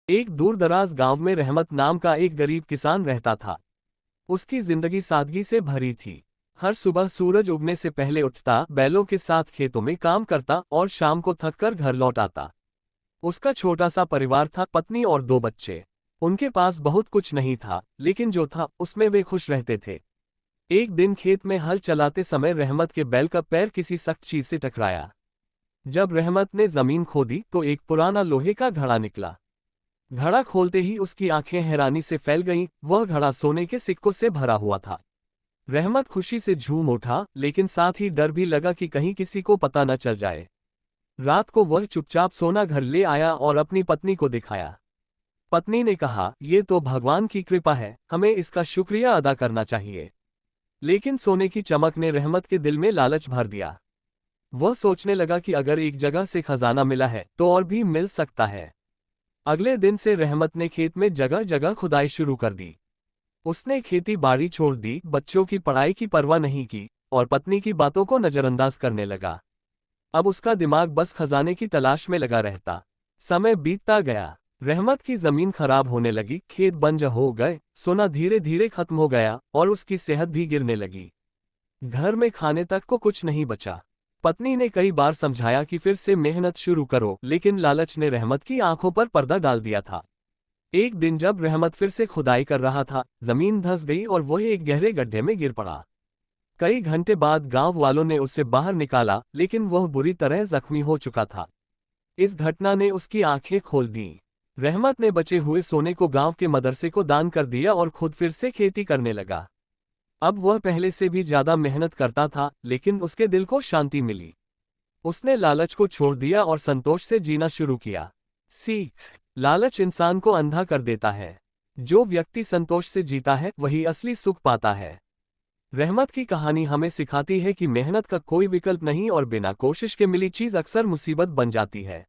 एक दूर दराज गांव में रहमत नाम का एक गरीब किसान रहता था। उसकी जिंदगी सादगी से भरी थी। हर सुबह सूरज उगने से पहले उठता, बैलों के साथ खेतों में काम करता और शाम को थककर घर लौट आता। उसका छोटा सा परिवार था, पत्नी और 2 बच्चे। उनके पास बहुत कुछ नहीं था, लेकिन जो था उसमें वे खुश रहते थे। एक दिन खेत में हल चलाते समय रहमत के बैल का पैर किसी सख्त चीज से टकराया। जब रहमत ने जमीन खोदी तो एक पुराना लोहे का घड़ा निकला। घड़ा खोलते ही उसकी आंखें हैरानी से फैल गईं। वह घड़ा सोने के सिक्कों से भरा हुआ था। रहमत खुशी से झूम उठा, लेकिन साथ ही डर भी लगा कि कहीं किसी को पता न चल जाए। रात को वह चुपचाप सोना घर ले आया और अपनी पत्नी को दिखाया। पत्नी ने कहा, ये तो भगवान की कृपा है, हमें इसका शुक्रिया अदा करना चाहिए। लेकिन सोने की चमक ने रहमत के दिल में लालच भर दिया। वह सोचने लगा कि अगर एक जगह से खजाना मिला है तो और भी मिल सकता है। अगले दिन से रहमत ने खेत में जगह जगह खुदाई शुरू कर दी। उसने खेती बाड़ी छोड़ दी, बच्चों की पढ़ाई की परवाह नहीं की और पत्नी की बातों को नजरअंदाज करने लगा। अब उसका दिमाग बस खजाने की तलाश में लगा रहता। समय बीतता गया। रहमत की जमीन खराब होने लगी, खेत बंजर हो गए, सोना धीरे धीरे खत्म हो गया और उसकी सेहत भी गिरने लगी। घर में खाने तक को कुछ नहीं बचा। पत्नी ने कई बार समझाया कि फिर से मेहनत शुरू करो, लेकिन लालच ने रहमत की आंखों पर पर्दा डाल दिया था। एक दिन जब रहमत फिर से खुदाई कर रहा था, जमीन धंस गई और वह एक गहरे गड्ढे में गिर पड़ा। कई घंटे बाद गांव वालों ने उसे बाहर निकाला, लेकिन वह बुरी तरह जख्मी हो चुका था। इस घटना ने उसकी आंखें खोल दी। रहमत ने बचे हुए सोने को गांव के मदरसे को दान कर दिया और खुद फिर से खेती करने लगा। अब वह पहले से भी ज्यादा मेहनत करता था, लेकिन उसके दिल को शांति मिली। उसने लालच को छोड़ दिया और संतोष से जीना शुरू किया। सीख: लालच इंसान को अंधा कर देता है। जो व्यक्ति संतोष से जीता है वही असली सुख पाता है। रहमत की कहानी हमें सिखाती है कि मेहनत का कोई विकल्प नहीं और बिना कोशिश के मिली चीज अक्सर मुसीबत बन जाती है।